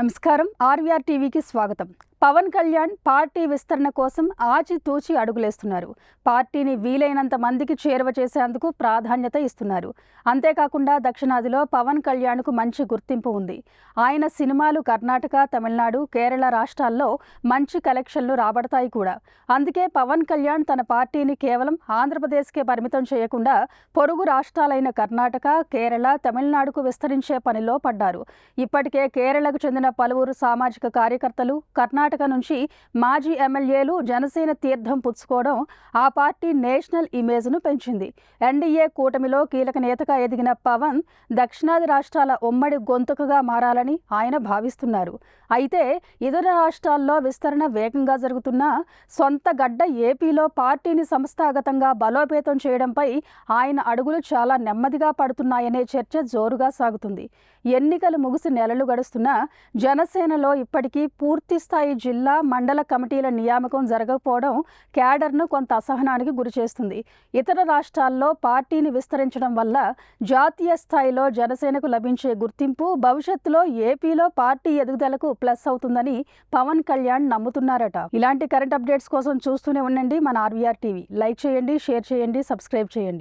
నమస్కారం ఆర్వీఆర్ టీవీకి స్వాగతం. పవన్ కళ్యాణ్ పార్టీ విస్తరణ కోసం ఆచితూచి అడుగులేస్తున్నారు. పార్టీని వీలైనంత మందికి చేరువ చేసేందుకు ప్రాధాన్యత ఇస్తున్నారు. అంతేకాకుండా దక్షిణాదిలో పవన్ కళ్యాణ్కు మంచి గుర్తింపు ఉంది. ఆయన సినిమాలు కర్ణాటక, తమిళనాడు, కేరళ రాష్ట్రాల్లో మంచి కలెక్షన్లు రాబడతాయి కూడా. అందుకే పవన్ కళ్యాణ్ తన పార్టీని కేవలం ఆంధ్రప్రదేశ్కే పరిమితం చేయకుండా పొరుగు రాష్ట్రాలైన కర్ణాటక, కేరళ, తమిళనాడుకు విస్తరించే పనిలో పడ్డారు. ఇప్పటికే కేరళకు చెందిన పలువురు సామాజిక కార్యకర్తలు, కర్ణాటక నుంచి మాజీ ఎమ్మెల్యేలు జనసేన తీర్థం పుచ్చుకోవడం ఆ పార్టీ నేషనల్ ఇమేజ్ను పెంచింది. ఎన్డీఏ కూటమిలో కీలక నేతగా ఎదిగిన పవన్ దక్షిణాది రాష్ట్రాల ఉమ్మడి గొంతుకగా మారాలని ఆయన భావిస్తున్నారు. అయితే ఇతర రాష్ట్రాల్లో విస్తరణ వేగంగా జరుగుతున్నా సొంత గడ్డ ఏపీలో పార్టీని సంస్థాగతంగా బలోపేతం చేయడంపై ఆయన అడుగులు చాలా నెమ్మదిగా పడుతున్నాయనే చర్చ జోరుగా సాగుతుంది. ఎన్నికలు ముగిసి నెలలు గడుస్తున్నా జనసేనలో ఇప్పటికీ పూర్తిస్థాయి జిల్లా, మండల కమిటీల నియామకం జరగకపోవడం క్యాడర్ను కొంత అసహనానికి గురిచేస్తుంది. ఇతర రాష్ట్రాల్లో పార్టీని విస్తరించడం వల్ల జాతీయ స్థాయిలో జనసేనకు లభించే గుర్తింపు భవిష్యత్తులో ఏపీలో పార్టీ ఎదుగుదలకు ప్లస్ అవుతుందని పవన్ కళ్యాణ్ నమ్ముతున్నారట. ఇలాంటి కరెంట్ అప్డేట్స్ కోసం చూస్తూనే ఉండండి మన ఆర్వీఆర్ టీవీ. లైక్ చేయండి, షేర్ చేయండి, సబ్స్క్రైబ్ చేయండి.